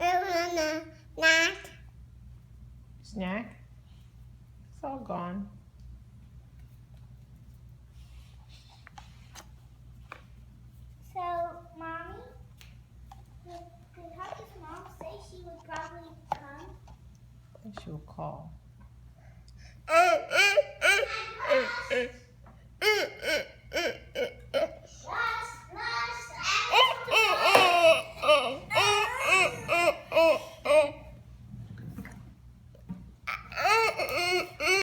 Snack. Snack? It's all gone. So, Mommy, how does Mom say she would probably come? I think she will call.